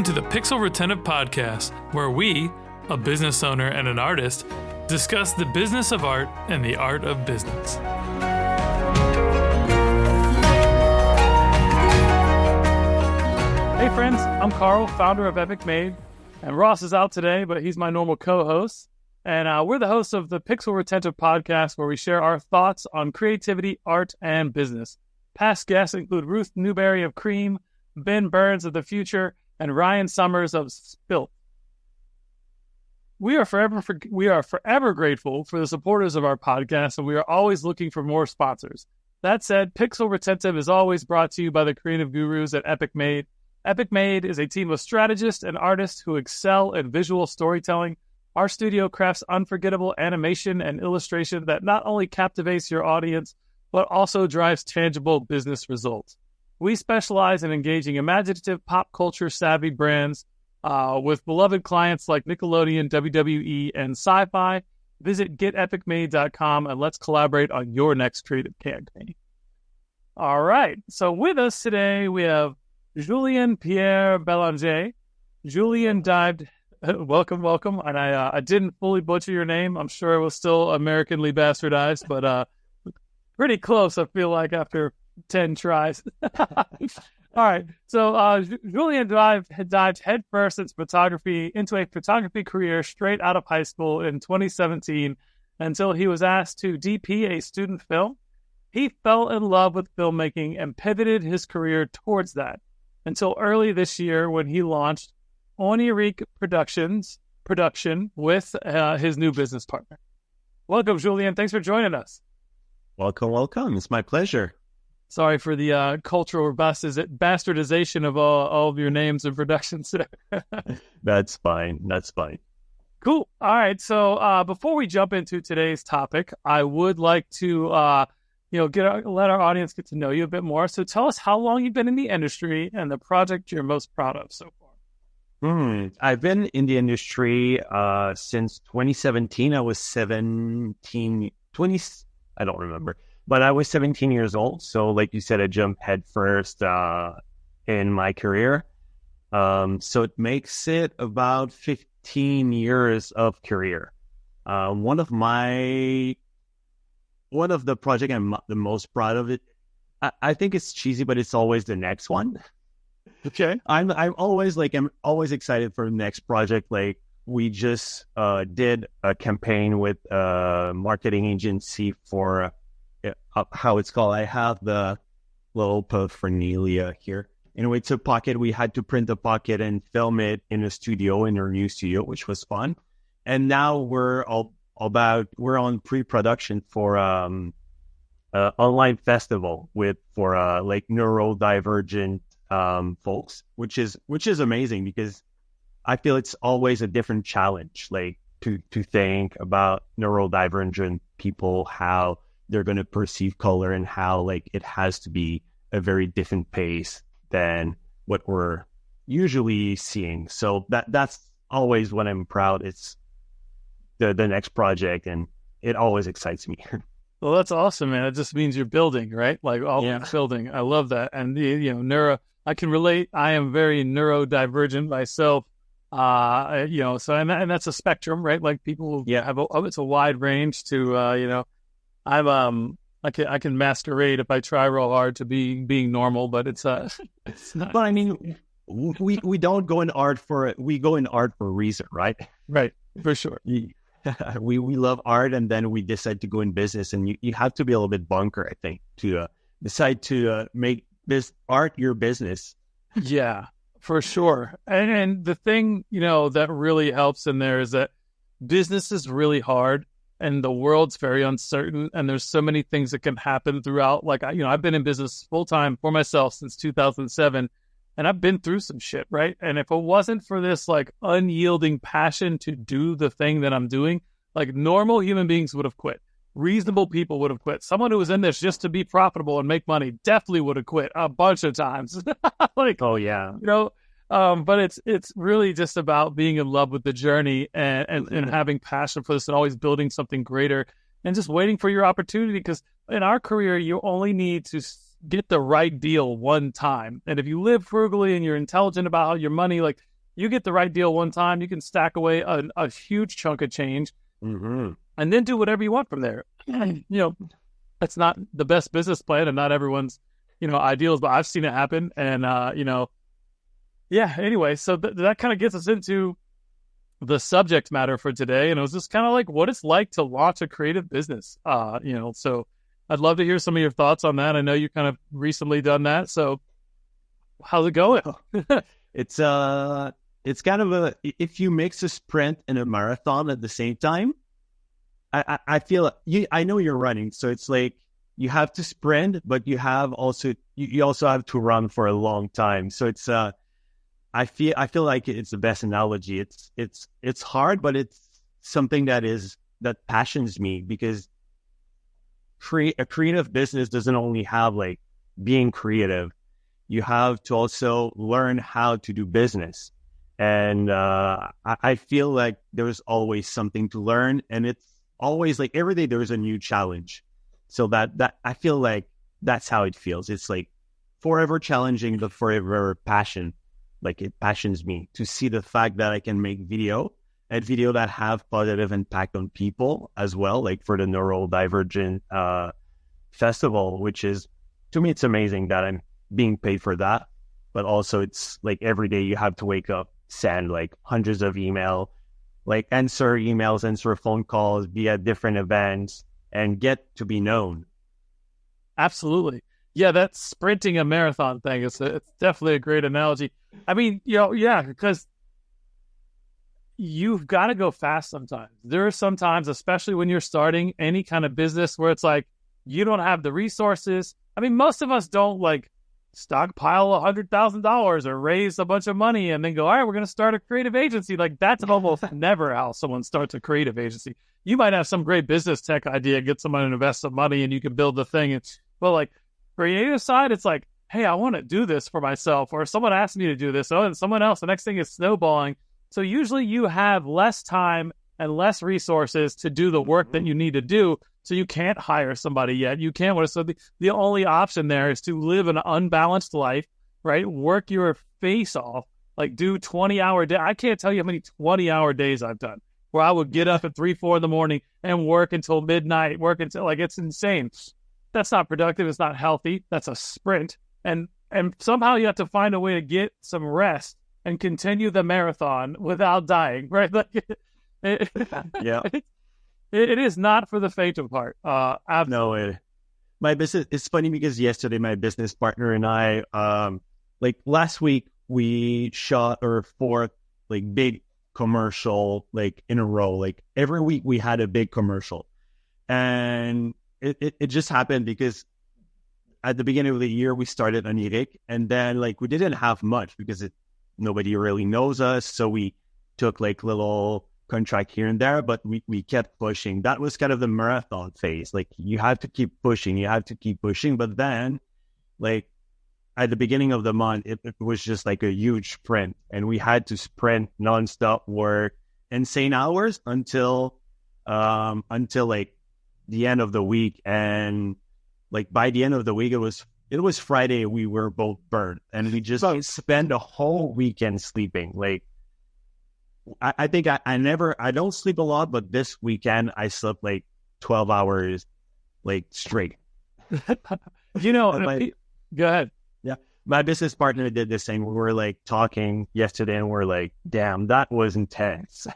Welcome to the Pixel Retentive Podcast, where we, a business owner and an artist, discuss the business of art and the art of business. Hey friends, I'm Carl, founder of Epic Made, and Ross is out today, but he's my normal co-host. And we're the hosts of the Pixel Retentive Podcast, where we share our thoughts on creativity, art, and business. Past guests include Ruth Newberry of Cream, Ben Burns of The Future, and Ryan Summers of Spilt. We are forever grateful for the supporters of our podcast, and we are always looking for more sponsors. That said, Pixel Retentive is always brought to you by the creative gurus at Epic Made. Epic Made is a team of strategists and artists who excel in visual storytelling. Our studio crafts unforgettable animation and illustration that not only captivates your audience, but also drives tangible business results. We specialize in engaging imaginative, pop culture savvy brands with beloved clients like Nickelodeon, WWE, and Sci-Fi. Visit getepicmade.com and let's collaborate on your next creative campaign. All right. So with us today, we have Julien-Pier Bélanger. Julien dived... Welcome. And I didn't fully butcher your name. I'm sure it was still Americanly bastardized, but pretty close, I feel like, after 10 tries. All right. So Julien dived headfirst into a photography career straight out of high school in 2017 until he was asked to DP a student film. He fell in love with filmmaking and pivoted his career towards that until early this year when he launched Onirique production with his new business partner. Welcome, Julien. Thanks for joining us. Welcome. It's my pleasure. Sorry for the cultural bastardization of all of your names and productions. That's fine. Cool. All right. So before we jump into today's topic, I would like to let our audience get to know you a bit more. So tell us how long you've been in the industry and the project you're most proud of so far. I've been in the industry since 2017. I was 20, I don't remember, but I was 17 years old. So like you said, I jumped headfirst in my career. So it makes it about 15 years of career. One of the project I'm the most proud of it, I think it's cheesy, but it's always the next one. Okay. I'm always excited for the next project. Like we just did a campaign with a marketing agency for how it's called. I have the little paraphernalia here. Anyway, it's a pocket. We had to print the pocket and film it in a studio, in our new studio, which was fun. And now we're on pre-production for online festival for like neurodivergent folks, which is amazing because I feel it's always a different challenge, like to think about neurodivergent people, how they're going to perceive color and how like it has to be a very different pace than what we're usually seeing. So that's always when I'm proud. It's the next project and it always excites me. Well, that's awesome, man. It just means you're building, right? Like building. I love that. And I can relate. I am very neurodivergent myself. So and that's a spectrum, right? Like people have it's a wide range to I can masquerade if I try real hard to being normal, but it's not. But I mean, we don't go in art we go in art for a reason, right? Right, for sure. We love art, and then we decide to go in business, and you have to be a little bit bunker, I think, to decide to make this art your business. Yeah, for sure. And the thing, that really helps in there is that business is really hard and the world's very uncertain. And there's so many things that can happen throughout. Like, I've been in business full time for myself since 2007 and I've been through some shit, right? And if it wasn't for this like unyielding passion to do the thing that I'm doing, like normal human beings would have quit. Reasonable people would have quit. Someone who was in this just to be profitable and make money definitely would have quit a bunch of times. Like, oh yeah, but it's really just about being in love with the journey and having passion for this and always building something greater and just waiting for your opportunity. Because in our career, you only need to get the right deal one time. And if you live frugally and you're intelligent about how your money, like you get the right deal one time, you can stack away a huge chunk of change and then do whatever you want from there. That's not the best business plan and not everyone's, ideals, but I've seen it happen. And, anyway, so that kind of gets us into the subject matter for today. And it was just kind of like what it's like to launch a creative business, so I'd love to hear some of your thoughts on that. I know you kind of recently done that. So how's it going? It's kind of if you mix a sprint and a marathon at the same time, I feel I know you're running. So it's like you have to sprint, but you also have to run for a long time. So it's, I feel like it's the best analogy. It's hard, but it's something that passions me, because a creative business doesn't only have like being creative. You have to also learn how to do business. And I feel like there's always something to learn, and it's always like every day there's a new challenge. So that I feel like that's how it feels. It's like forever challenging, but forever passion. Like it passions me to see the fact that I can make video that have positive impact on people as well, like for the Neurodivergent festival, which is, to me, it's amazing that I'm being paid for that. But also it's like every day you have to wake up, send like hundreds of email, like answer emails, answer phone calls, be at different events, and get to be known. Absolutely. Yeah, that sprinting a marathon thing it's definitely a great analogy. I mean, because you've got to go fast sometimes. There are some times, especially when you're starting any kind of business, where it's like you don't have the resources. I mean, most of us don't like stockpile $100,000 or raise a bunch of money and then go, all right, we're going to start a creative agency. Like that's almost never how someone starts a creative agency. You might have some great business tech idea, get someone to invest some money, and you can build the thing. Well, like creative side, it's like, hey, I want to do this for myself, or someone asked me to do this, and someone else. The next thing is snowballing. So usually you have less time and less resources to do the work that you need to do. So you can't hire somebody yet. You can't. So the only option there is to live an unbalanced life, right? Work your face off, like do 20-hour day. I can't tell you how many 20-hour days I've done where I would get up at 3, 4 in the morning and work until midnight, it's insane. That's not productive. It's not healthy. That's a sprint. And somehow you have to find a way to get some rest and continue the marathon without dying, right? Like, yeah. It is not for the faint of heart. No, my business, it's funny because yesterday my business partner and I, like last week, we shot our 4th like big commercial, like in a row. Like every week we had a big commercial. And it just happened because at the beginning of the year, we started on Eric, and then like we didn't have much because nobody really knows us. So we took like little contract here and there, but we kept pushing. That was kind of the marathon phase. Like you have to keep pushing, but then like at the beginning of the month, it was just like a huge sprint, and we had to sprint nonstop, work insane hours until like the end of the week. And like by the end of the week, it was Friday. We were both burned, and we just spent a whole weekend sleeping. Like I think I don't sleep a lot, but this weekend I slept like 12 hours, like straight. Go ahead. Yeah. My business partner did the same. We were like talking yesterday and we're like, damn, that was intense.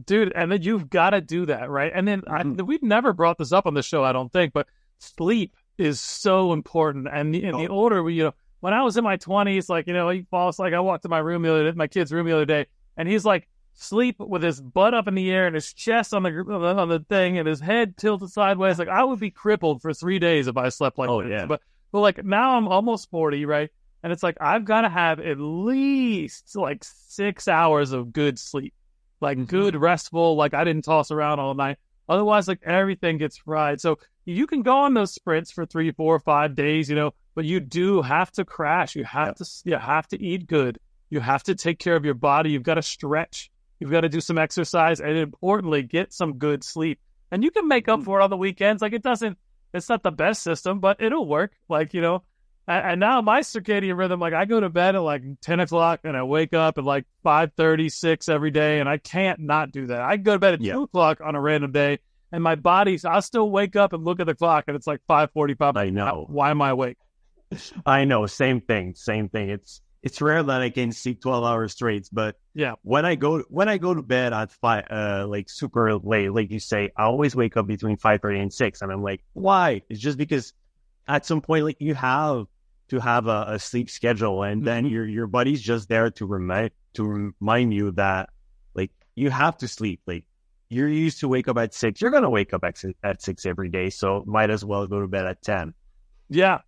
Dude, and then you've got to do that, right? And then we've never brought this up on the show, I don't think, but sleep is so important. And the older when I was in my 20s, like, he falls, like I walked to my kid's room the other day, and he's like sleep with his butt up in the air and his chest on the thing and his head tilted sideways. Like I would be crippled for 3 days if I slept like this. Yeah. But like now I'm almost 40, right? And it's like I've got to have at least like 6 hours of good sleep, like good restful. Like I didn't toss around all night. Otherwise, like everything gets fried. So you can go on those sprints for 3, 4, 5 days, but you do have to crash. You have to eat good. You have to take care of your body. You've got to stretch. You've got to do some exercise, and importantly, get some good sleep. And you can make up for it on the weekends. Like it's not the best system, but it'll work. Like, And now my circadian rhythm, like I go to bed at like 10 o'clock and I wake up at like 5:36 every day, and I can't not do that. I go to bed at 2 o'clock on a random day, and my body, I'll still wake up and look at the clock, and it's like 5:45. I know. Why am I awake? I know. Same thing. It's rare that I can sleep 12 hours straight, but yeah, when I go to bed at 5, like super late, like you say, I always wake up between 5:30 and 6, and I'm like, why? It's just because at some point, like you have to have a sleep schedule, and then your body's just there to remind you that like you have to sleep. Like you're used to wake up at 6, you're gonna wake up at 6 every day, so might as well go to bed at 10. Yeah.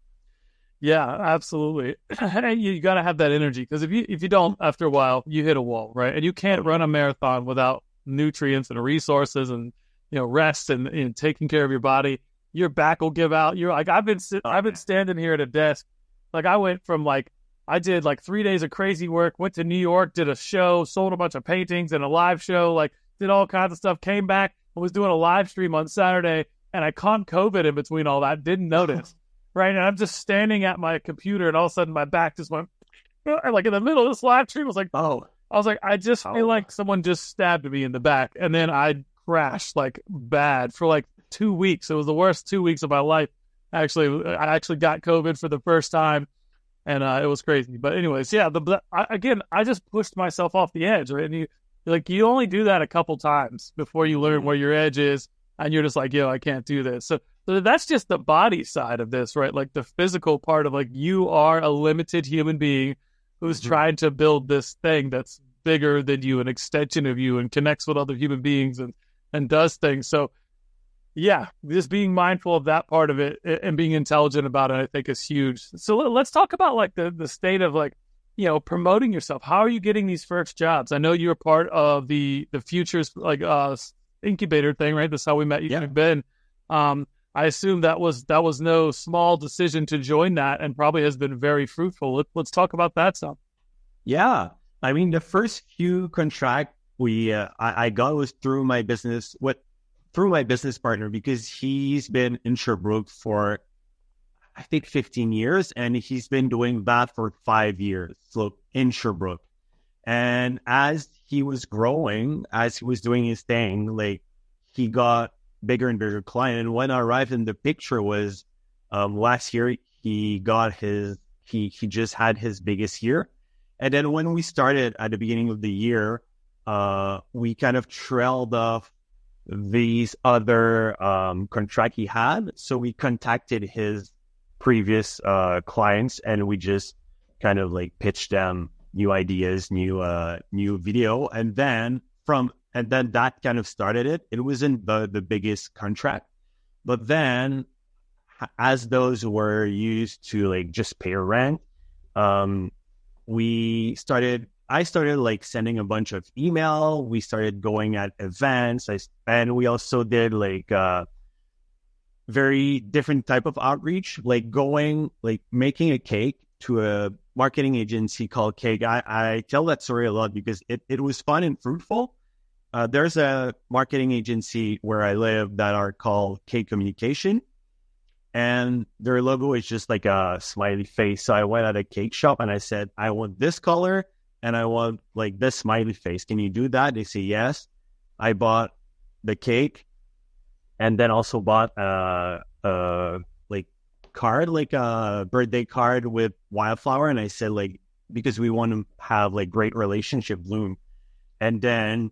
Yeah, absolutely. You got to have that energy, because if you don't, after a while, you hit a wall, right? And you can't run a marathon without nutrients and resources and rest and taking care of your body. Your back will give out. You're like, I've been standing here at a desk. Like I went from I did like 3 days of crazy work, went to New York, did a show, sold a bunch of paintings and a live show, like did all kinds of stuff, came back and was doing a live stream on Saturday, and I caught COVID in between all that, didn't notice. Right, and I'm just standing at my computer, and all of a sudden my back just went, like in the middle of this live stream. I was like, I just feel like someone just stabbed me in the back, and then I crashed like bad for like 2 weeks. It was the worst 2 weeks of my life. I actually got COVID for the first time, and it was crazy. But anyways, yeah, I just pushed myself off the edge, right? And you only do that a couple times before you learn where your edge is, and you're just like, yo, I can't do this. So that's just the body side of this, right? Like the physical part of like you are a limited human being who's trying to build this thing that's bigger than you, an extension of you, and connects with other human beings and does things. So yeah, just being mindful of that part of it and being intelligent about it, I think is huge. So let's talk about like the state of like, promoting yourself. How are you getting these first jobs? I know you're part of the Futures like incubator thing, right? That's how we met you. Yeah. Ben. I assume that was no small decision to join that, and probably has been very fruitful. Let's talk about that some. Yeah, I mean the first few contract I got was through my business partner, because he's been in Sherbrooke for I think 15 years, and he's been doing that for 5 years. So in Sherbrooke, and as he was growing, as he was doing his thing, like he got bigger and bigger client. And when I arrived in the picture was last year, he just had his biggest year. And then when we started at the beginning of the year, we kind of trailed off these other contract he had. So we contacted his previous clients, and we just kind of like pitched them new ideas, new video. And then that kind of started it. It wasn't the biggest contract, but then as those were used to like just pay rent, I started like sending a bunch of email. We started going at events, and we also did like very different type of outreach, like making a cake to a marketing agency called Cake. I tell that story a lot because it was fun and fruitful. There's a marketing agency where I live that are called Cake Communication, and their logo is just like a smiley face. So I went at a cake shop and I said, I want this color and I want like this smiley face. Can you do that? They say yes. I bought the cake, and then also bought like card, like a birthday card with wildflower. And I said, like, because we want to have like great relationship bloom. And then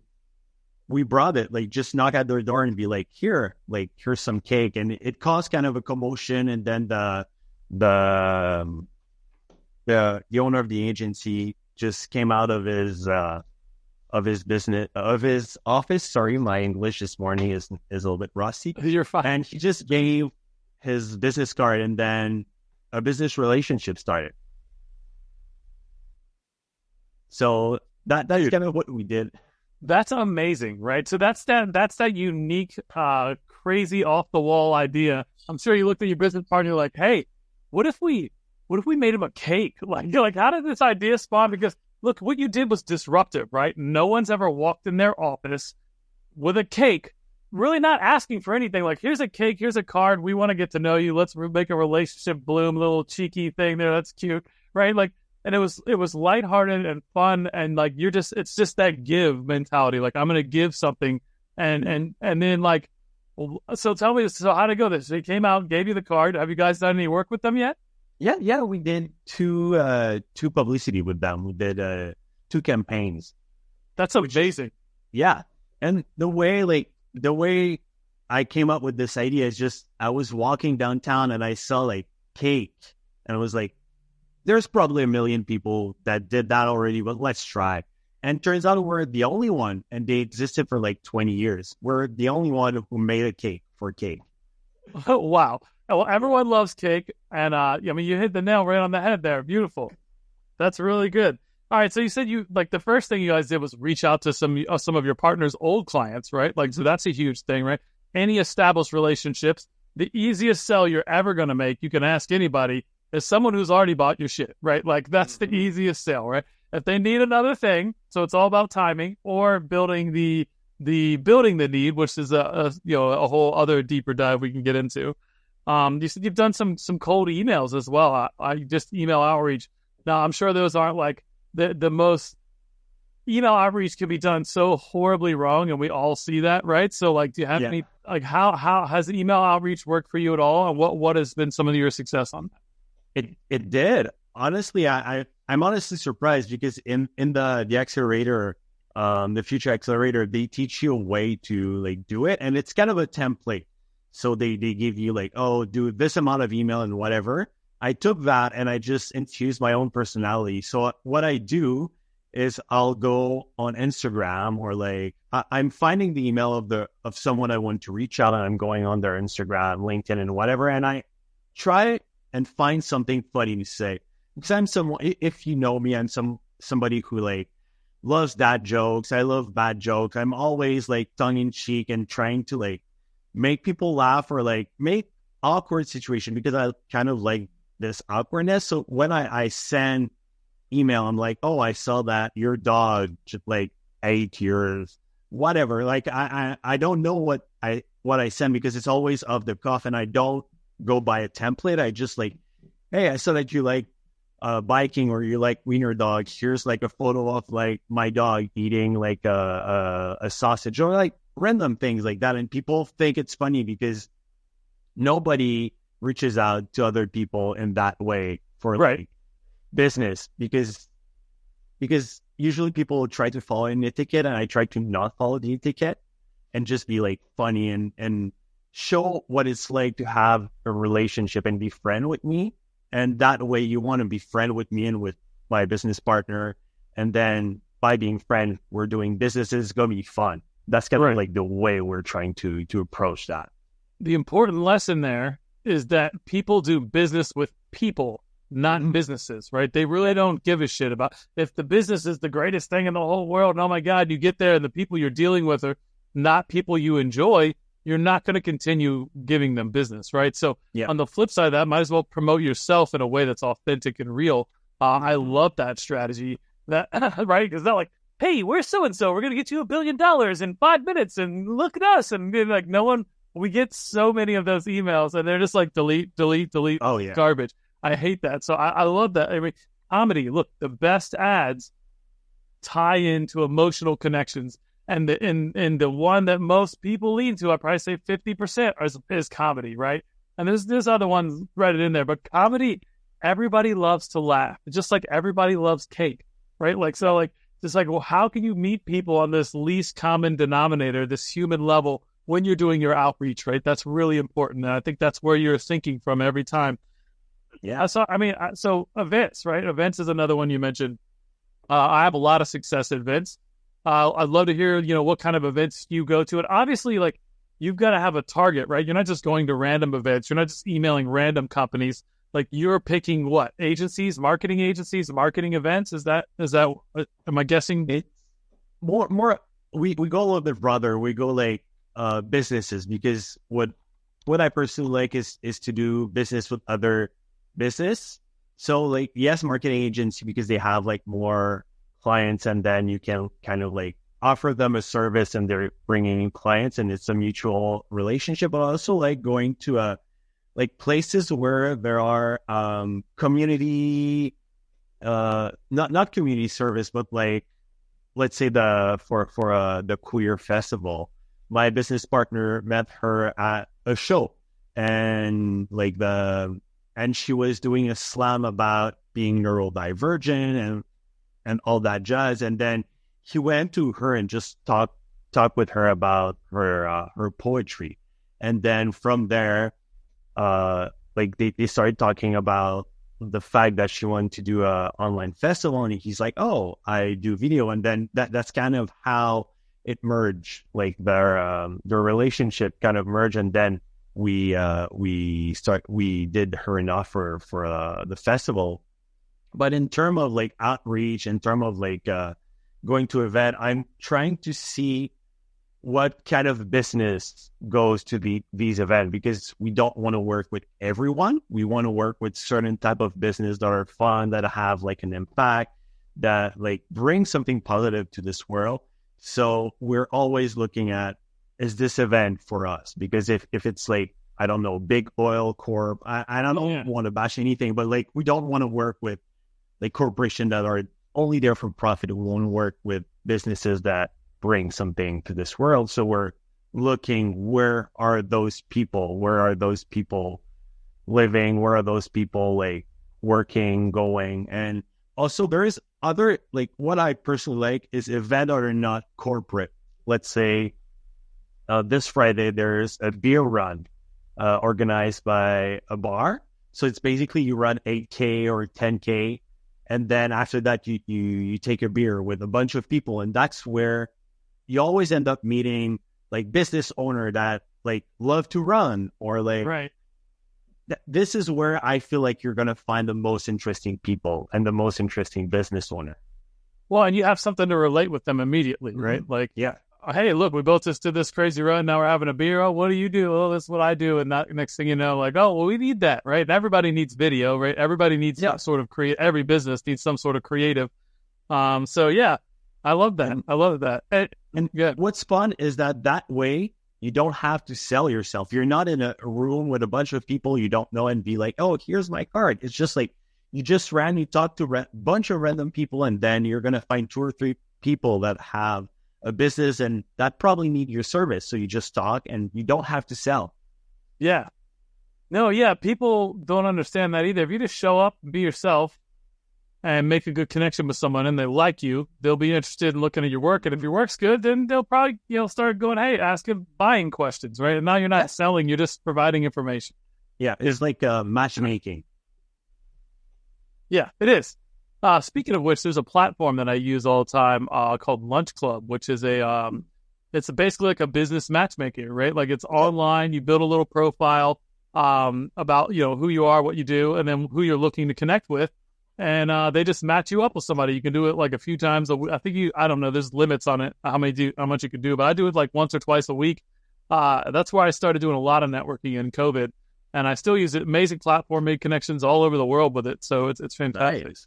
we brought it, like just knock at their door and be like, here's some cake. And it caused kind of a commotion. And then the owner of the agency just came out of his office. Sorry, my English this morning is a little bit rusty. You're fine. And he just gave his business card, and then a business relationship started. So that's kind of what we did. That's amazing, right? So that's that unique, crazy off the wall idea. I'm sure you looked at your business partner, you're like, hey, what if we made him a cake? Like, how did this idea spawn? Because look, what you did was disruptive, right? No one's ever walked in their office with a cake really not asking for anything. Like, here's a cake, here's a card. We want to get to know you. Let's make a relationship bloom. Little cheeky thing there. That's cute, right? Like, and it was lighthearted and fun, and like it's just that give mentality. Like, I'm gonna give something, and then like, so tell me, so how'd it go? This they came out, gave you the card. Have you guys done any work with them yet? Yeah, we did two publicity with them. We did two campaigns. That's amazing. Yeah. And the way I came up with this idea is just I was walking downtown and I saw like cake and I was like, there's probably a million people that did that already, but let's try. And turns out we're the only one, and they existed for like 20 years. We're the only one who made a cake for cake. Oh, wow. Well, everyone loves cake, and I mean, you hit the nail right on the head there. Beautiful. That's really good. All right, so you said you like the first thing you guys did was reach out to some of your partner's old clients, right? Like, so that's a huge thing, right? Any established relationships, the easiest sell you're ever going to make, you can ask anybody, is someone who's already bought your shit, right? Like, that's the easiest sell, right? If they need another thing, so it's all about timing or building the need, which is a whole other deeper dive we can get into. You said you've done some cold emails as well. I just email outreach. Now I'm sure those aren't like the most. Email outreach can be done so horribly wrong, and we all see that, right? So like, do you have any like how has email outreach worked for you at all, and what has been some of your success on that? It did. Honestly, I'm honestly surprised because in the accelerator, the future accelerator, they teach you a way to like do it, and it's kind of a template. So they give you like, oh, do this amount of email and whatever. I took that and I just infused my own personality. So what I do is I'll go on Instagram or like I'm finding the email of someone I want to reach out, and I'm going on their Instagram, LinkedIn, and whatever, and I try and find something funny to say. Because I'm someone, if you know me, I'm somebody who like loves dad jokes. I love bad jokes. I'm always like tongue in cheek and trying to like make people laugh or like make awkward situation because I kind of like this awkwardness. So when I send email, I'm like, oh, I saw that your dog just like ate yours, whatever. Like I don't know what I send because it's always off the cuff and I don't go by a template. I just like, hey, I saw that you like biking or you like wiener dogs. Here's like a photo of like my dog eating like a sausage or like random things like that. And people think it's funny because nobody reaches out to other people in that way for like business because usually people try to follow an etiquette and I try to not follow the etiquette and just be like funny and show what it's like to have a relationship and be friend with me. And that way you want to be friend with me and with my business partner. And then by being friend, we're doing business. It's going to be fun. That's kind of like the way we're trying to approach that. The important lesson there is that people do business with people, not businesses, right? They really don't give a shit about if the business is the greatest thing in the whole world. And oh my God, you get there and the people you're dealing with are not people you enjoy. You're not going to continue giving them business, right? So on the flip side of that, might as well promote yourself in a way that's authentic and real. I love that strategy. That right? Because they're like, hey, we're so-and-so. We're going to get you $1 billion in 5 minutes. And look at us. And like no one, we get so many of those emails and they're just like delete. Oh, yeah. Garbage. I hate that. So I love that. I mean, comedy, look, the best ads tie into emotional connections. And the one that most people lean to, I probably say 50% is comedy, right? And there's other ones right in there, but comedy, everybody loves to laugh. It's just like everybody loves cake, right? Like, so like, just like, well, how can you meet people on this least common denominator, this human level when you're doing your outreach, right? That's really important. And I think that's where you're thinking from every time. Yeah. So events, right? Events is another one you mentioned. I have a lot of success at events. I'd love to hear, what kind of events you go to. And obviously, like, you've got to have a target, right? You're not just going to random events. You're not just emailing random companies. Like, you're picking what? Agencies, marketing events? Is that, am I guessing? It's more, we go a little bit broader. We go like, businesses, because what I personally like is to do business with other business. So like, yes, marketing agency, because they have like more clients and then you can kind of like offer them a service and they're bringing in clients and it's a mutual relationship. But I also like going to like places where there are community, not community service, but like, let's say the queer festival. My business partner met her at a show, and and she was doing a slam about being neurodivergent and all that jazz. And then he went to her and just talk with her about her poetry. And then from there, like they started talking about the fact that she wanted to do a online festival, and he's like, "Oh, I do video," and then that's kind of how it merged, like their relationship kind of merged, and then we did her an offer for the festival. But in terms of like outreach, in terms of like going to event, I'm trying to see what kind of business goes to these events, because we don't want to work with everyone. We want to work with certain type of business that are fun, that have like an impact, that like bring something positive to this world. So we're always looking at, is this event for us? Because if it's like, I don't know, big oil corp, I don't want to bash anything, but like, we don't want to work with like corporations that are only there for profit. We want to work with businesses that bring something to this world. So we're looking, where are those people? Where are those people living? Where are those people like working, going? And also there is other, like what I personally like is events that are not corporate. Let's say this Friday, there's a beer run organized by a bar. So it's basically you run 8K or 10K. And then after that, you take a beer with a bunch of people. And that's where you always end up meeting like business owner that like love to run, or like, right. This is where I feel like you're going to find the most interesting people and the most interesting business owner. Well, and you have something to relate with them immediately, right? Mm-hmm. Like, yeah, hey, look, we both just did this crazy run. Now we're having a beer. Oh, what do you do? Oh, that's what I do. And that, next thing you know, like, oh, well, we need that, right? And everybody needs video, right? Everybody needs some sort of every business needs some sort of creative. So yeah, I love that. I love that. And what's fun is that way you don't have to sell yourself. You're not in a room with a bunch of people you don't know and be like, oh, here's my card. It's just like, you just randomly talk to a bunch of random people, and then you're going to find 2 or 3 people that have a business and that probably need your service. So you just talk and you don't have to sell. Yeah. No, yeah. People don't understand that either. If you just show up and be yourself and make a good connection with someone and they like you, they'll be interested in looking at your work. And if your work's good, then they'll probably, start going, hey, asking buying questions, right? And now you're not selling, you're just providing information. Yeah. It's like matchmaking. Yeah, it is. Speaking of which, there's a platform that I use all the time called Lunch Club, which is it's basically like a business matchmaker, right? Like it's online. You build a little profile about who you are, what you do, and then who you're looking to connect with, and they just match you up with somebody. You can do it like a few times a week. I think I don't know. There's limits on it how much you can do, but I do it like once or twice a week. That's where I started doing a lot of networking in COVID. And I still use it. Amazing platform, made connections all over the world with it. So it's fantastic. Nice.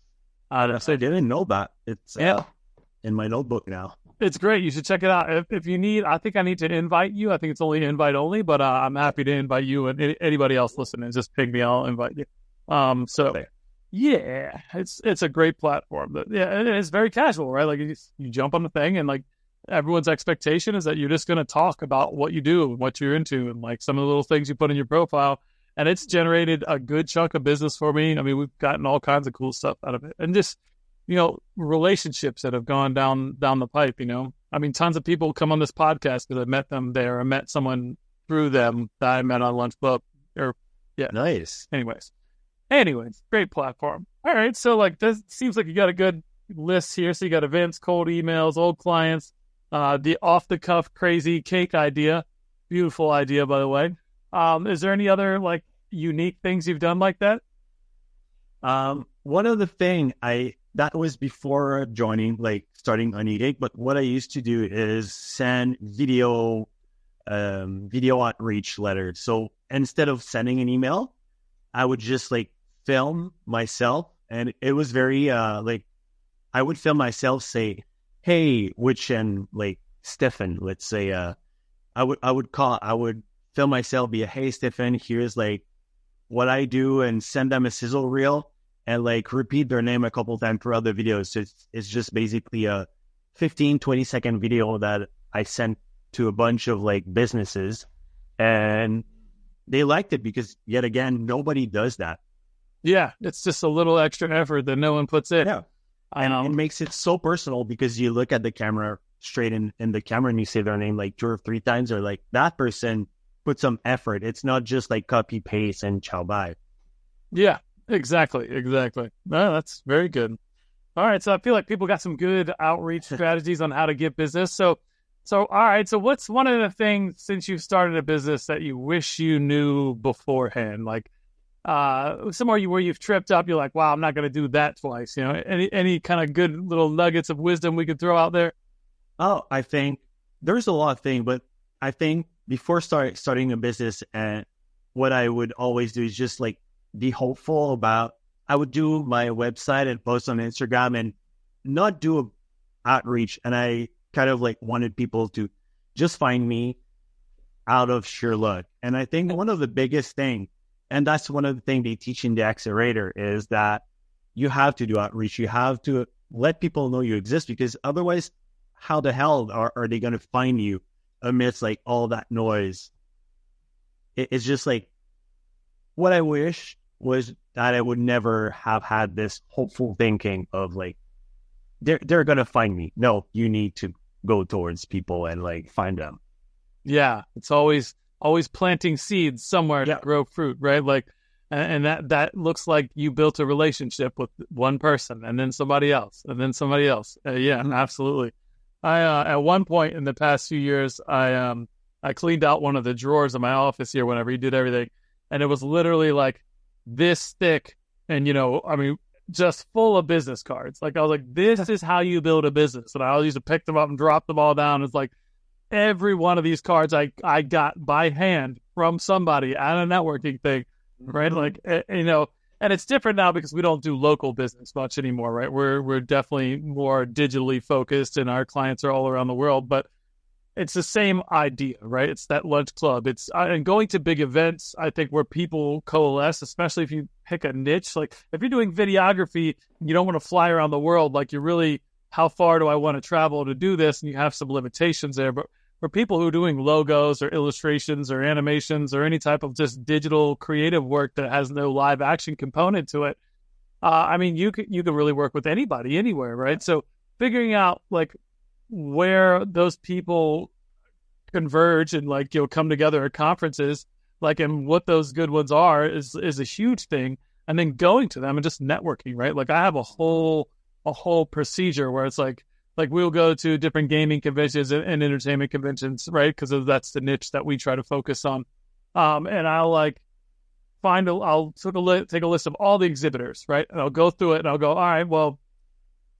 I didn't know that. It's in my notebook now. It's great. You should check it out. If you need, I think I need to invite you. I think it's only invite only, but I'm happy to invite you and anybody else listening. Just ping me. I'll invite you. Yeah, it's a great platform. But yeah, it's very casual, right? Like you jump on the thing and like everyone's expectation is that you're just going to talk about what you do and what you're into and like some of the little things you put in your profile. And it's generated a good chunk of business for me. I mean, we've gotten all kinds of cool stuff out of it. And just, relationships that have gone down the pipe, I mean, tons of people come on this podcast because I met them there. I met someone through them that I met on Lunch Club. Nice. Anyways, great platform. All right. So like this seems like you got a good list here. So you got events, cold emails, old clients, the off the cuff crazy cake idea. Beautiful idea, by the way. Is there any other like unique things you've done like that? One of the thing that was before starting on eGig, but what I used to do is send video outreach letters. So instead of sending an email, I would just like film myself, and it was very I would film myself say, hey, which and like Stefan, let's say, I would film myself, be a, hey, Stefan, here's like what I do, and send them a sizzle reel and like repeat their name a couple times throughout the videos. So it's just basically a 15-20 second video that I sent to a bunch of like businesses, and they liked it because, yet again, nobody does that. Yeah, it's just a little extra effort that no one puts in. Yeah. And it makes it so personal because you look at the camera straight in the camera and you say their name like 2 or 3 times, or like that person put some effort. It's not just like copy paste and ciao bye. Yeah, exactly. No, that's very good. All right, so I feel like people got some good outreach strategies on how to get business. So all right, so what's one of the things since you started a business that you wish you knew beforehand? Like somewhere where you've tripped up, you're like, wow, I'm not going to do that twice. You know, any kind of good little nuggets of wisdom we could throw out there? Oh, I think there's a lot of things, but I think before starting a business, and what I would always do is just like be hopeful about. I would do my website and post on Instagram and not do a outreach. And I kind of like wanted people to just find me out of sheer luck. And I think one of the biggest thing, and that's one of the things they teach in the accelerator, is that you have to do outreach. You have to let people know you exist, because otherwise, how the hell are they going to find you amidst like all that noise? It's just like, what I wish was that I would never have had this hopeful thinking of like, they're going to find me. No, you need to go towards people and like find them. Yeah, it's always planting seeds somewhere to grow fruit, right? Like, and that looks like you built a relationship with one person, and then somebody else, and then somebody else. Yeah, absolutely. I at one point in the past few years, I cleaned out one of the drawers in my office here when I redid everything, and it was literally like this thick, and I mean, just full of business cards. Like I was like, this is how you build a business, and I always used to pick them up and drop them all down. It's like every one of these cards I got by hand from somebody at a networking thing, right? Like and it's different now because we don't do local business much anymore, right? We're definitely more digitally focused, and our clients are all around the world, but it's the same idea, right? It's that lunch club. It's and going to big events, I think, where people coalesce, especially if you pick a niche. Like if you're doing videography, you don't want to fly around the world. Like you're really, how far do I want to travel to do this? And you have some limitations there. But for people who are doing logos or illustrations or animations or any type of just digital creative work that has no live action component to it, I mean, you can really work with anybody, anywhere, right? So figuring out like where those people converge and like come together at conferences, like, and what those good ones are is a huge thing. And then going to them and just networking, right? Like I have a whole procedure where it's like we'll go to different gaming conventions and entertainment conventions, right? Because that's the niche that we try to focus on. And I'll like I'll take a list of all the exhibitors, right? And I'll go through it and I'll go, all right, well,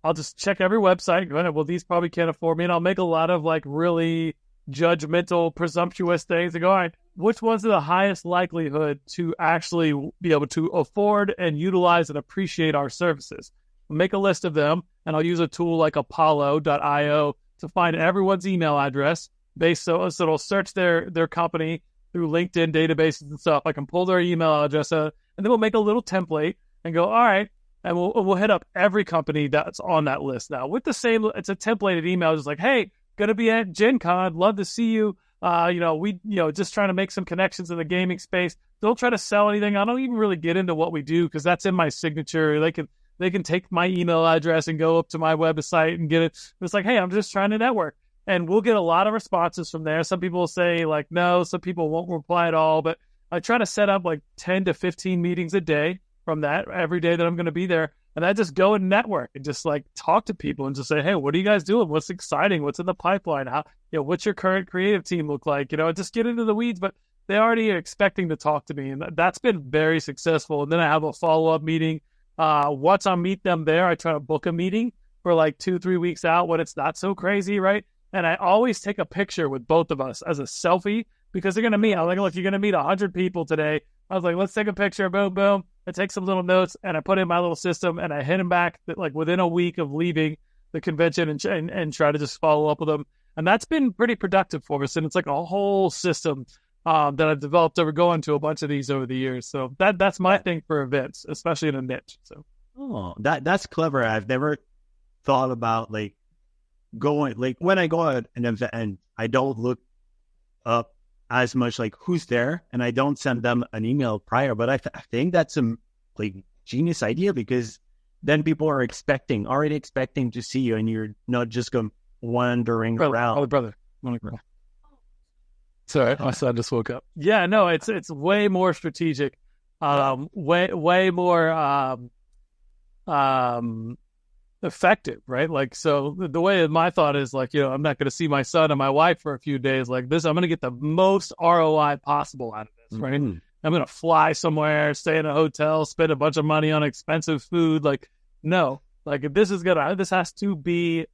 I'll just check every website. Go ahead, well, these probably can't afford me. And I'll make a lot of like really judgmental, presumptuous things and go, all right, which ones are the highest likelihood to actually be able to afford and utilize and appreciate our services? I'll make a list of them, and I'll use a tool like Apollo.io to find everyone's email address so it'll search their company through LinkedIn databases and stuff. I can pull their email address and then we'll make a little template and go, all right, and we'll hit up every company that's on that list now with the same. It's a templated email, just like, hey, gonna be at Gen Con, love to see you. We just trying to make some connections in the gaming space. Don't try to sell anything. I don't even really get into what we do because that's in my signature. They can take my email address and go up to my website and get it. It's like, hey, I'm just trying to network, and we'll get a lot of responses from there. Some people will say like no, some people won't reply at all, but I try to set up like 10 to 15 meetings a day from that every day that I'm going to be there. And I just go and network and just like talk to people and just say, hey, what are you guys doing? What's exciting? What's in the pipeline? How, what's your current creative team look like? Just get into the weeds, but they already are expecting to talk to me. And that's been very successful. And then I have a follow-up meeting. Once I meet them there, I try to book a meeting for like 2-3 weeks out when it's not so crazy, right? And I always take a picture with both of us as a selfie because they're going to meet. I'm like, look, you're going to meet 100 people today. I was like, let's take a picture. Boom, boom. I take some little notes and I put in my little system and I hit them back that like within a week of leaving, the convention and try to just follow up with them. And that's been pretty productive for us. And it's like a whole system that I've developed over going to a bunch of these over the years. So that's my thing for events, especially in a niche. So that's clever. I've never thought about like going, like when I go at an event and I don't look up as much like who's there, and I don't send them an email prior. But I think that's a like genius idea, because then people are already expecting to see you, and you're not just going wandering around. Oh, brother. Sorry, my son just woke up. Yeah, no, it's way more strategic, way more effective, right? Like, so the way my thought is like, I'm not going to see my son and my wife for a few days like this. I'm going to get the most ROI possible out of this, right? I'm going to fly somewhere, stay in a hotel, spend a bunch of money on expensive food. Like, no, like if this has to be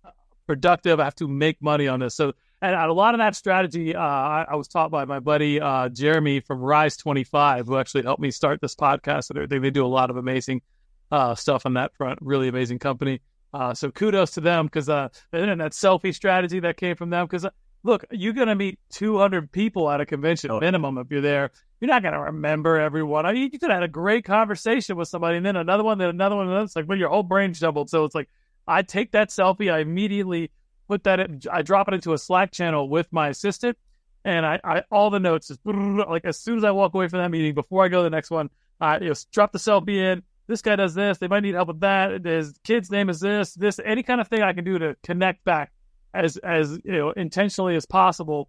productive. I have to make money on this. So, and a lot of that strategy, I was taught by my buddy, Jeremy from Rise 25, who actually helped me start this podcast and everything. They do a lot of amazing stuff on that front, really amazing company. So kudos to them, because that selfie strategy that came from them. Because look, you're going to meet 200 people at a convention minimum if you're there. You're not going to remember everyone. I mean, you could have had a great conversation with somebody, and then another one, then another one. And it's like, well, your whole brain's jumbled. So it's like, I take that selfie, I immediately put that in, I drop it into a Slack channel with my assistant, and I all the notes is like as soon as I walk away from that meeting, before I go to the next one, drop the selfie in. This guy does this. They might need help with that. His kid's name is this. Any kind of thing I can do to connect back as intentionally as possible.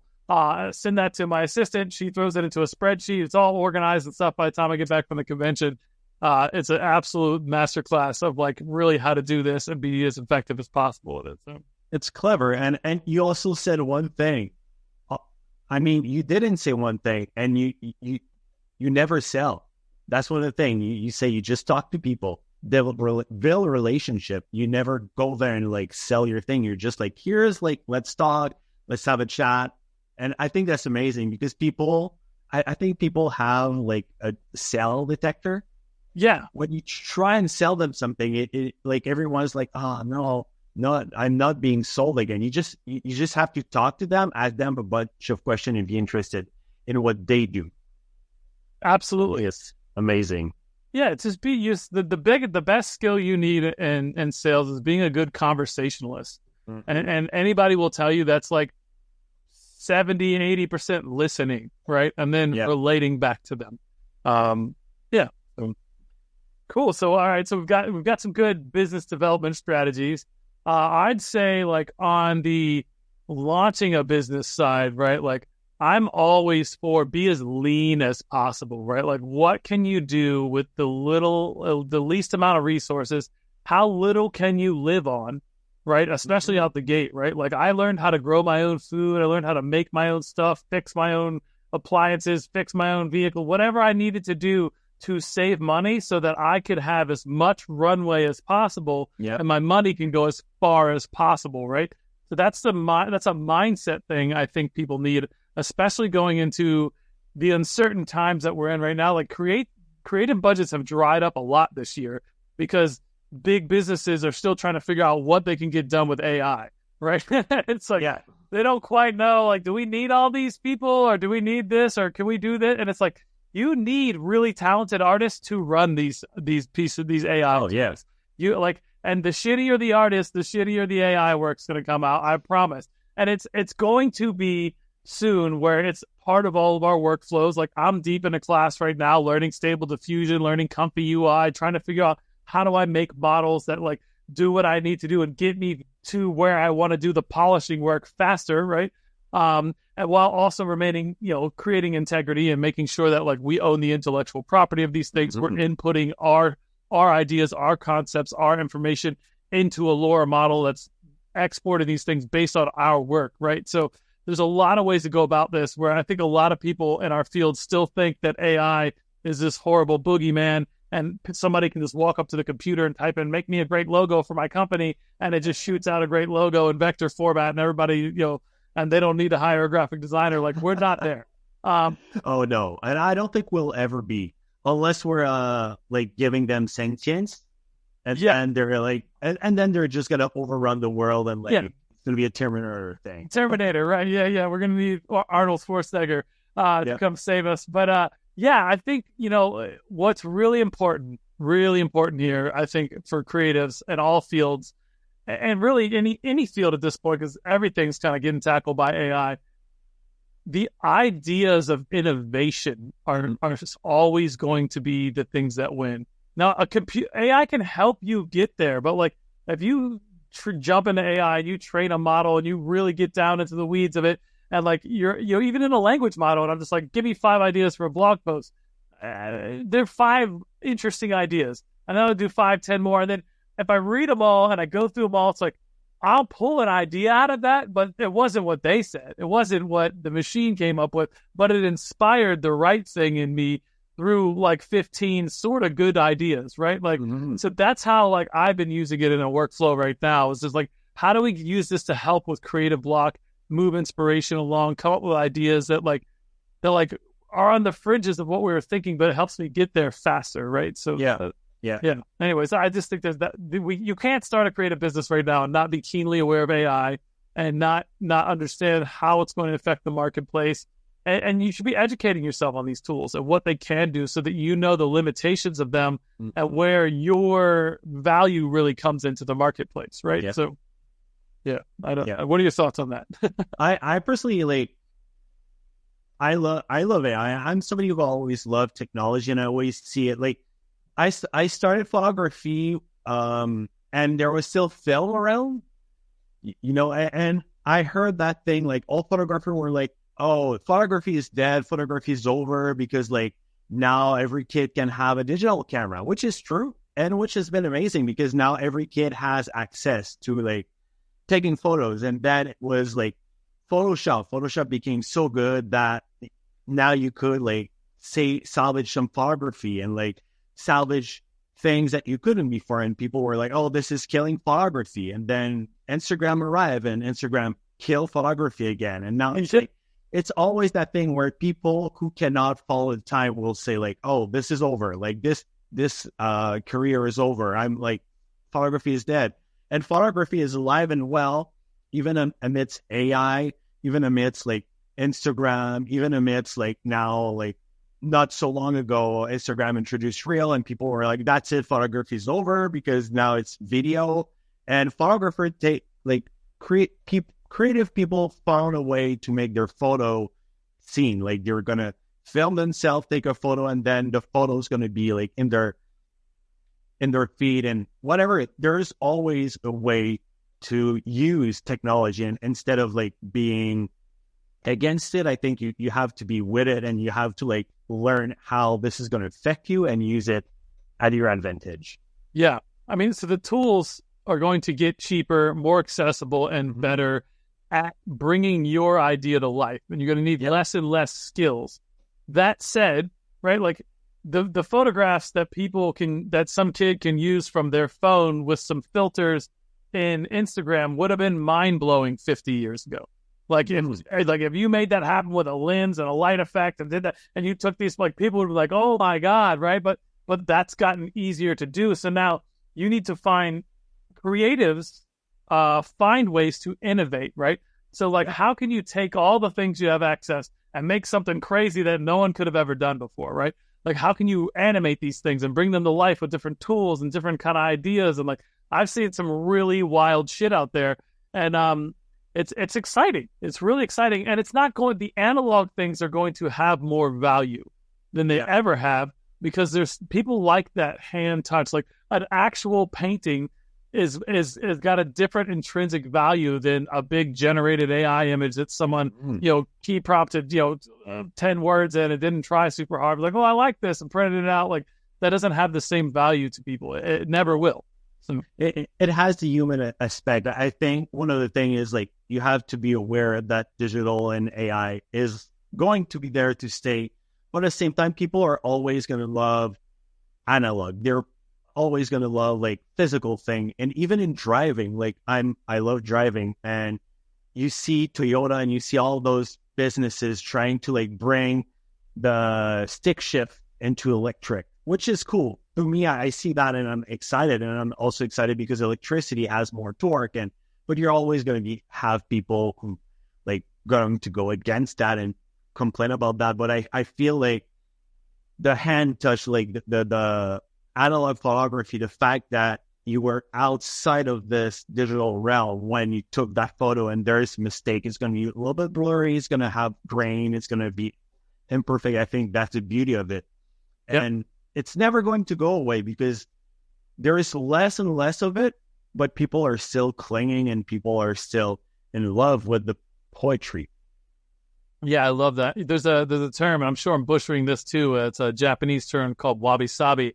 Send that to my assistant. She throws it into a spreadsheet. It's all organized and stuff. By the time I get back from the convention, it's an absolute masterclass of like really how to do this and be as effective as possible with it. So it's clever. And you also said one thing. I mean, you didn't say one thing, and you never sell. That's one of the things. You say you just talk to people, build a relationship. You never go there and like sell your thing. You're just like, here's like, let's talk, let's have a chat. And I think that's amazing, because I think people have like a sell detector. Yeah. When you try and sell them something, it like everyone's like, no, I'm not being sold again. You just have to talk to them, ask them a bunch of questions, and be interested in what they do. Absolutely. It's amazing. Yeah, it's just the best skill you need in sales is being a good conversationalist. Mm-hmm. And anybody will tell you that's like 70 and 80% listening, right? And then relating back to them. Yeah. So, cool. So all right, so we've got some good business development strategies. I'd say like on the launching a business side, right? Like I'm always for be as lean as possible, right? Like what can you do with the least amount of resources? How little can you live on, right? Especially out the gate, right? Like I learned how to grow my own food. I learned how to make my own stuff, fix my own appliances, fix my own vehicle, whatever I needed to do to save money so that I could have as much runway as possible and my money can go as far as possible, right? So that's a mindset thing I think people need, especially going into the uncertain times that we're in right now. Like creative budgets have dried up a lot this year because big businesses are still trying to figure out what they can get done with AI, right? It's like they don't quite know, like, do we need all these people, or do we need this, or can we do that? And it's like, you need really talented artists to run these AI. Oh, yes. You like, and the shittier the artist, the shittier the AI work's going to come out. I promise. And it's going to be soon where it's part of all of our workflows. Like I'm deep in a class right now, learning Stable Diffusion, learning Comfy UI, trying to figure out how do I make models that like do what I need to do and get me to where I want to do the polishing work faster, right? And while also remaining, creating integrity and making sure that like we own the intellectual property of these things. Mm-hmm. We're inputting our ideas, our concepts, our information into a LoRa model that's exporting these things based on our work, right? So there's a lot of ways to go about this, where I think a lot of people in our field still think that AI is this horrible boogeyman and somebody can just walk up to the computer and type in, make me a great logo for my company, and it just shoots out a great logo in vector format, and everybody, and they don't need to hire a graphic designer. Like, we're not there. Oh, no. And I don't think we'll ever be, unless we're like giving them sentience. and they're like, and then they're just gonna overrun the world and like it's gonna be a Terminator thing. Terminator, right? Yeah. We're gonna need Arnold Schwarzenegger to come save us. But I think what's really important here, I think, for creatives in all fields, and really any field at this point, because everything's kind of getting tackled by AI. The ideas of innovation are just always going to be the things that win. Now, AI can help you get there, but like if you jump into AI and you train a model and you really get down into the weeds of it, and like you're even in a language model, and I'm just like, give me 5 ideas for a blog post. There are 5 interesting ideas, and then I'll do 5, 10 more, and then if I read them all and I go through them all, it's like, I'll pull an idea out of that, but it wasn't what they said. It wasn't what the machine came up with, but it inspired the right thing in me through like 15 sort of good ideas, right? Like, So that's how like I've been using it in a workflow right now. Is just like, how do we use this to help with creative block, move inspiration along, come up with ideas that are on the fringes of what we were thinking, but it helps me get there faster, right? So Yeah. Anyways, I just think you can't start a creative business right now and not be keenly aware of AI and not understand how it's going to affect the marketplace. And you should be educating yourself on these tools and what they can do so that you know the limitations of them and where your value really comes into the marketplace, right? Yeah. So, what are your thoughts on that? I personally I love AI. I'm somebody who always loved technology, and I always see it like. I started photography, and there was still film around, and I heard that thing, like, all photographers were like, oh, photography is dead, photography is over, because, like, now every kid can have a digital camera, which is true, and which has been amazing, because now every kid has access to, like, taking photos, and then it was, like, Photoshop became so good that now you could, like, say, salvage some photography, and, like, salvage things that you couldn't before, and people were like, oh, this is killing photography, and then Instagram arrived and Instagram killed photography again, and now it's always that thing where people who cannot follow the time will say like, oh, this is over, like this career is over, I'm like, photography is dead, and photography is alive and well, even amidst AI, even amidst like Instagram, even amidst like now, like, not so long ago, Instagram introduced Reel, and people were like, that's it, photography is over, because now it's video. And photographers creative people found a way to make their photo seen. Like, they were going to film themselves, take a photo, and then the photo is going to be like in their feed and whatever. There's always a way to use technology, and instead of like being against it, I think you have to be with it, and you have to like learn how this is going to affect you and use it at your advantage. Yeah. I mean, so the tools are going to get cheaper, more accessible, and better at bringing your idea to life. And you're going to need less and less skills. That said, right, like the photographs that some kid can use from their phone with some filters in Instagram would have been mind-blowing 50 years ago. Like if you made that happen with a lens and a light effect and did that, and you took these, like, people would be like, oh my God, right? But that's gotten easier to do. So now you need to find creatives, find ways to innovate, right? So like, how can you take all the things you have access and make something crazy that no one could have ever done before, right? Like, how can you animate these things and bring them to life with different tools and different kind of ideas? And like, I've seen some really wild shit out there, and it's exciting. It's really exciting. And it's not going, the analog things are going to have more value than they ever have, because there's people like that hand touch. Like, an actual painting is got a different intrinsic value than a big generated AI image that someone, key prompted, 10 words in and didn't try super hard. Like, oh, I like this, and printed it out. Like, that doesn't have the same value to people. It never will. So it has the human aspect. I think one of the things is, like, you have to be aware that digital and AI is going to be there to stay. But at the same time, people are always going to love analog. They're always going to love like physical thing. And even in driving, like I love driving, and you see Toyota and you see all those businesses trying to like bring the stick shift into electric, which is cool. to me, I see that and I'm excited. And I'm also excited because electricity has more torque. But you're always going to have people who like going to go against that and complain about that. But I feel like the hand touch, like the analog photography, the fact that you were outside of this digital realm when you took that photo and there's a mistake, it's going to be a little bit blurry, it's going to have grain, it's going to be imperfect. I think that's the beauty of it. Yep. And it's never going to go away because there is less and less of it, but people are still clinging and people are still in love with the poetry. Yeah, I love that. There's a term, and I'm sure I'm butchering this too. It's a Japanese term called wabi-sabi.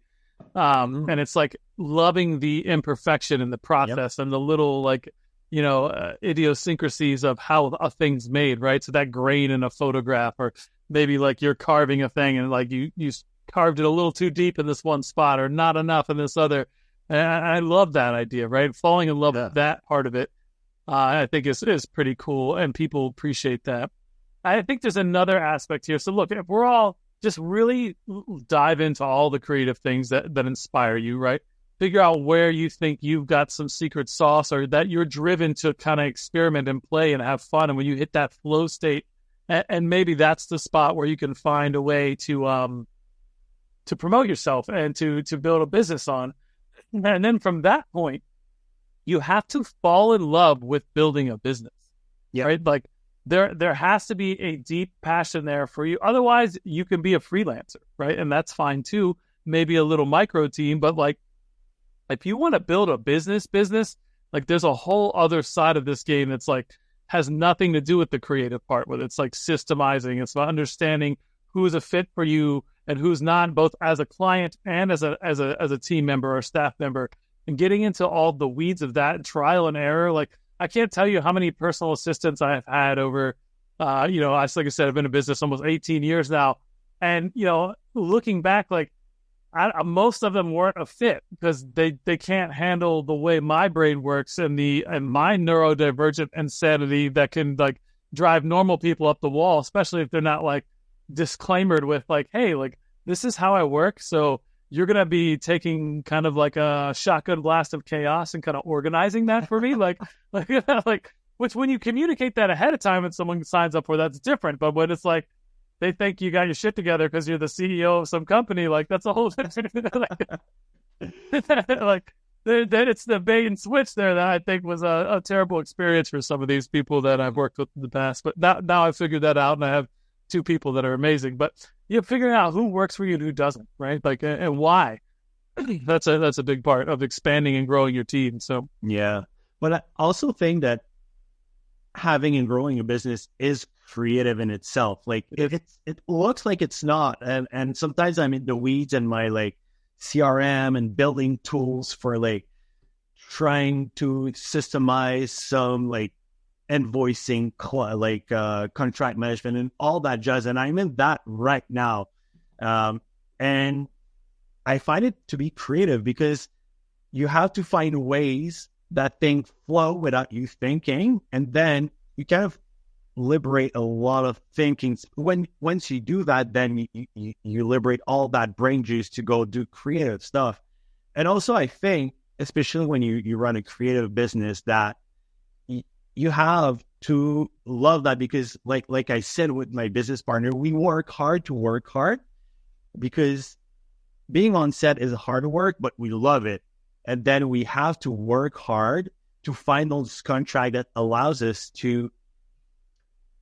And it's like loving the imperfection in the process and the little like, idiosyncrasies of how a thing's made, right? So that grain in a photograph, or maybe like you're carving a thing and like you carved it a little too deep in this one spot or not enough in this other. And I love that idea, right? Falling in love with that part of it, I think is pretty cool, and people appreciate that. I think there's another aspect here. So look, if we're all just really dive into all the creative things that inspire you, right? Figure out where you think you've got some secret sauce or that you're driven to kind of experiment and play and have fun. And when you hit that flow state, and maybe that's the spot where you can find a way to promote yourself and to build a business on. And then from that point, you have to fall in love with building a business, right? Like there has to be a deep passion there for you. Otherwise, you can be a freelancer, right? And that's fine too. Maybe a little micro team, but like if you want to build a business, like there's a whole other side of this game that's like has nothing to do with the creative part, whether it's like systemizing. It's about understanding who's a fit for you and who's not, both as a client and as a team member or staff member, and getting into all the weeds of that trial and error. Like I can't tell you how many personal assistants I've had over, like I said, I've been in business almost 18 years now. And, looking back, like most of them weren't a fit because they can't handle the way my brain works and my neurodivergent insanity that can like drive normal people up the wall, especially if they're not like disclaimered with like, hey, like this is how I work. So you're going to be taking kind of like a shotgun blast of chaos and kind of organizing that for me. like, which when you communicate that ahead of time and someone signs up for that's different. But when it's like, they think you got your shit together because you're the CEO of some company, like that's a whole different, like then it's the bait and switch there that I think was a terrible experience for some of these people that I've worked with in the past. But now I've figured that out and I have two people that are amazing. But figuring out who works for you and who doesn't, right? Like, and why. That's a big part of expanding and growing your team. So yeah, but I also think that having and growing a business is creative in itself. Like if it looks like it's not, and sometimes I'm in the weeds and my like CRM and building tools for like trying to systemize some like invoicing, contract management and all that jazz. And I'm in that right now. And I find it to be creative because you have to find ways that things flow without you thinking. And then you kind of liberate a lot of thinking. Once you do that, then you liberate all that brain juice to go do creative stuff. And also I think, especially when you run a creative business, that you have to love that because like I said with my business partner, we work hard to work hard because being on set is hard work, but we love it. And then we have to work hard to find those contracts that allows us to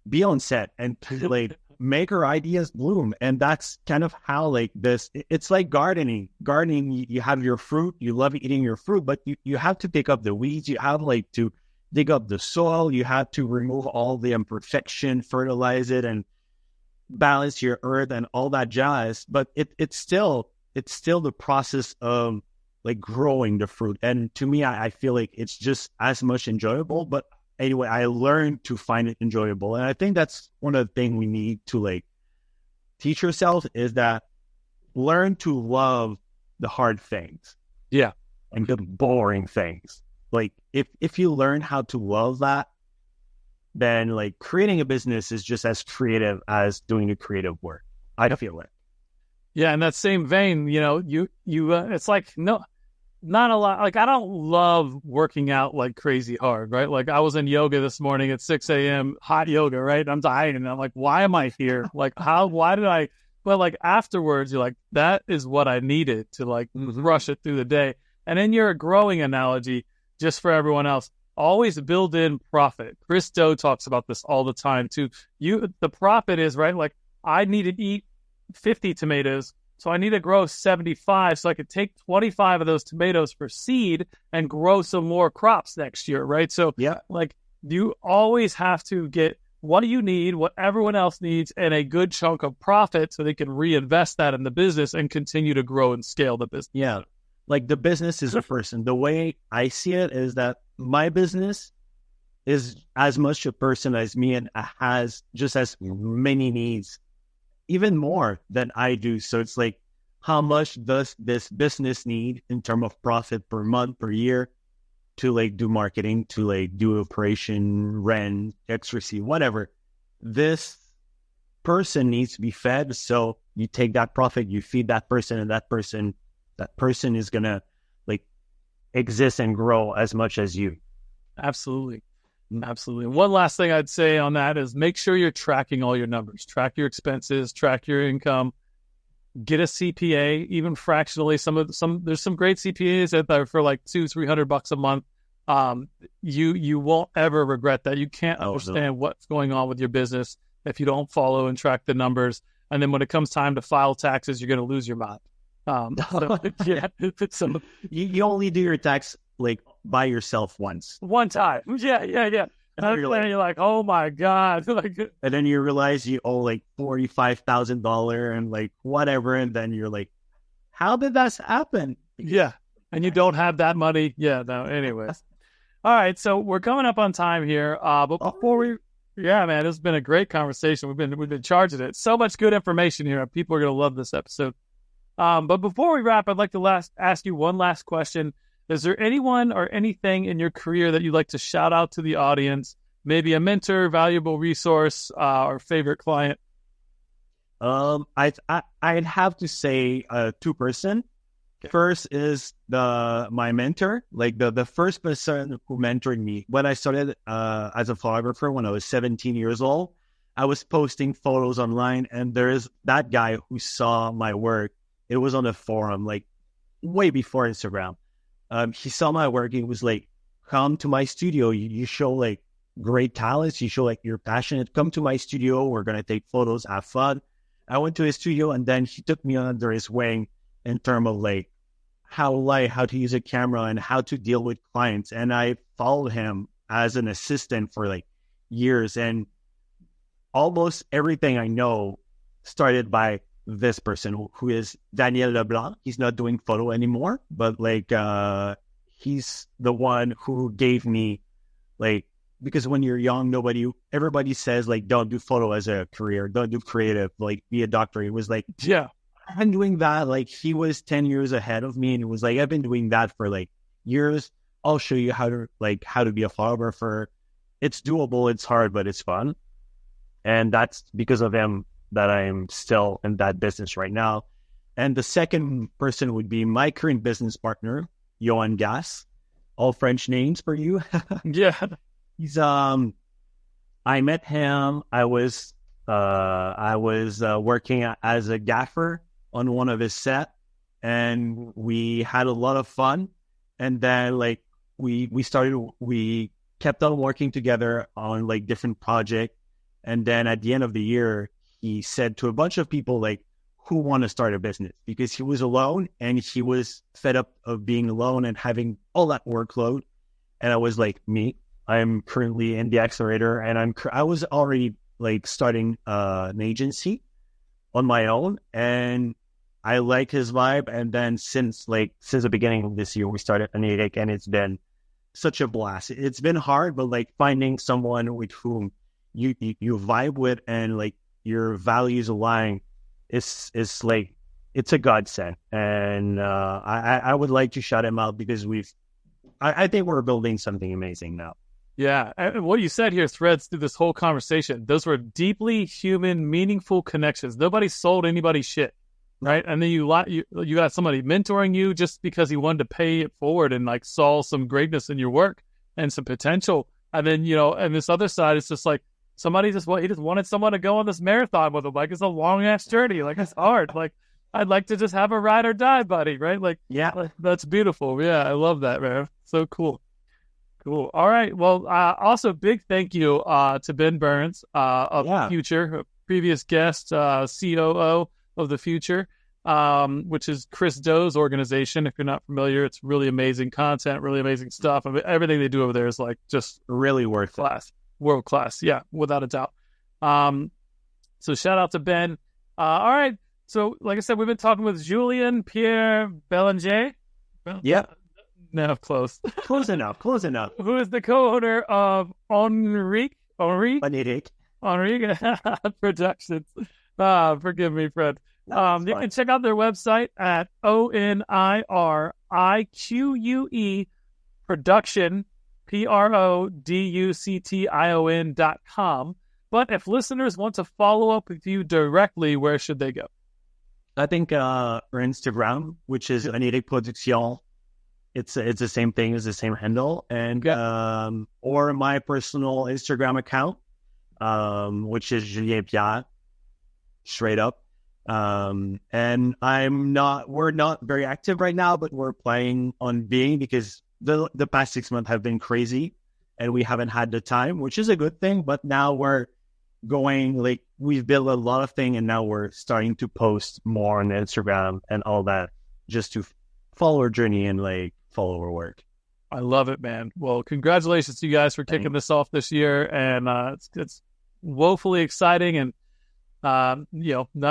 be on set and to like make our ideas bloom. And that's kind of how like this, it's like gardening. Gardening, you have your fruit, you love eating your fruit, but you have to pick up the weeds. You have like to dig up the soil. You have to remove all the imperfection, fertilize it, and balance your earth and all that jazz. But it's still the process of like growing the fruit. And to me, I feel like it's just as much enjoyable. But anyway, I learned to find it enjoyable. And I think that's one of the things we need to like teach ourselves is that learn to love the hard things. Yeah. And the boring things. Like if you learn how to love that, then like creating a business is just as creative as doing a creative work. I feel it. Yeah, in that same vein, it's like not a lot. Like I don't love working out like crazy hard, right? Like I was in yoga this morning at 6 a.m. hot yoga, right? I'm dying, and I'm like, why am I here? Like why did I? But like afterwards, you're like, that is what I needed to like rush it through the day. And in your growing analogy, just for everyone else, always build in profit. Chris Do talks about this all the time too. The profit is right. Like I need to eat 50 tomatoes. So I need to grow 75 so I could take 25 of those tomatoes for seed and grow some more crops next year, right? So Yeah. like you always have to get what do you need, what everyone else needs, and a good chunk of profit so they can reinvest that in the business and continue to grow and scale the business. Yeah. Like the business is a person. The way I see it is that my business is as much a person as me and has just as many needs, even more than I do. So it's like, how much does this business need in terms of profit per month, per year to like do marketing, to like do operation, rent, extra, whatever. This person needs to be fed. So you take that profit, you feed that person, and that person is going to like exist and grow as much as you. Absolutely. Absolutely. And one last thing I'd say on that is make sure you're tracking all your numbers, track your expenses, track your income, get a CPA, even fractionally. There's some great CPAs out there for like $200-300 a month. You won't ever regret that. You can't understand what's going on with your business if you don't follow and track the numbers. And then when it comes time to file taxes, you're going to lose your mind. So you only do your tax like by yourself once. One time. Yeah. And you're like, oh my God. And then you realize you owe like $45,000 and like whatever. And then you're like, how did that happen? Yeah. And you don't have that money. Yeah. No, anyways. All right. So we're coming up on time here. But before yeah, man, it's been a great conversation. We've been charging it. So much good information here. People are going to love this episode. But before we wrap, I'd like to ask you one last question. Is there anyone or anything in your career that you'd like to shout out to the audience? Maybe a mentor, valuable resource, or favorite client? I'd have to say two person. Okay. First is my mentor, like the first person who mentored me when I started as a photographer when I was 17 years old. I was posting photos online, and there's that guy who saw my work. It was on a forum, like way before Instagram. He saw my work. He was like, come to my studio. You show like great talents. You show like you're passionate. Come to my studio. We're going to take photos, have fun. I went to his studio, and then he took me under his wing in terms of like how to use a camera and how to deal with clients. And I followed him as an assistant for like years. And almost everything I know started by this person who is Daniel Leblanc. He's not doing photo anymore, but like he's the one who gave me like, because when you're young, everybody says like, don't do photo as a career, don't do creative, like be a doctor. It was like, yeah, I'm doing that. Like he was 10 years ahead of me, and it was like, I've been doing that for like years. I'll show you how to be a photographer. It's doable. It's hard, but it's fun. And that's because of him that I'm still in that business right now. And the second person would be my current business partner, Johan Gas. All French names for you. Yeah. He's I met him. I was working as a gaffer on one of his set, and we had a lot of fun. And then like we kept on working together on like different projects. And then at the end of the year, he said to a bunch of people like who want to start a business, because he was alone and he was fed up of being alone and having all that workload. And I was like, me, I'm currently in the accelerator, and I was already like starting an agency on my own, and I like his vibe. And then since the beginning of this year, we started Anedic, and it's been such a blast. It's been hard, but like finding someone with whom you vibe with and like your values align is like, it's a godsend. And I would like to shout him out because I think we're building something amazing now. Yeah. And what you said here threads through this whole conversation. Those were deeply human, meaningful connections. Nobody sold anybody shit. right? And then you got somebody mentoring you just because he wanted to pay it forward and like saw some greatness in your work and some potential. And then, and this other side is just like he just wanted someone to go on this marathon with him. Like, it's a long ass journey. Like, it's hard. Like, I'd like to just have a ride or die buddy, right? Like, Yeah. that's beautiful. Yeah, I love that, man. So cool. Cool. All right. Well, also big thank you to Ben Burns of Future, a previous guest, COO of the Future, which is Chris Doe's organization. If you're not familiar, it's really amazing content, really amazing stuff. I mean, everything they do over there is like just really worth it. World class. Yeah, without a doubt. So shout out to Ben. All right. So like I said, we've been talking with Julien-Pier Bélanger. Yeah. No, close. Close enough. Who is the co-owner of Henri Productions. Forgive me, Fred. You can check out their website at ONIRIQUE production, PRODUCTION.com. But if listeners want to follow up with you directly, where should they go? I think our Instagram, which is Lihu Production. It's the same thing, it's the same handle, and or my personal Instagram account, which is Julien-Pier, straight up. And we're not very active right now, but we're planning on being, because the past 6 months have been crazy, and we haven't had the time, which is a good thing. But now we're going, like, we've built a lot of things, and now we're starting to post more on Instagram and all that, just to follow our journey and like follow our work. I love it, man. Well, congratulations to you guys for kicking this off this year, and it's woefully exciting. And now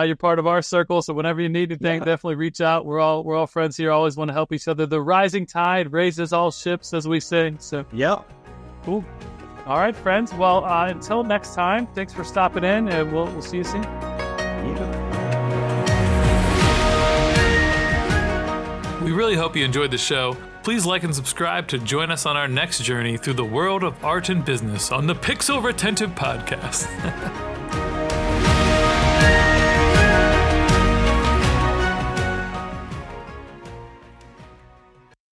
you're part of our circle, so whenever you need anything, definitely reach out. We're all friends here. Always want to help each other. The rising tide raises all ships, as we say. So cool. All right, friends. Well, until next time, thanks for stopping in, and we'll see you soon. We really hope you enjoyed the show. Please like and subscribe to join us on our next journey through the world of art and business on the Pixel Retentive Podcast.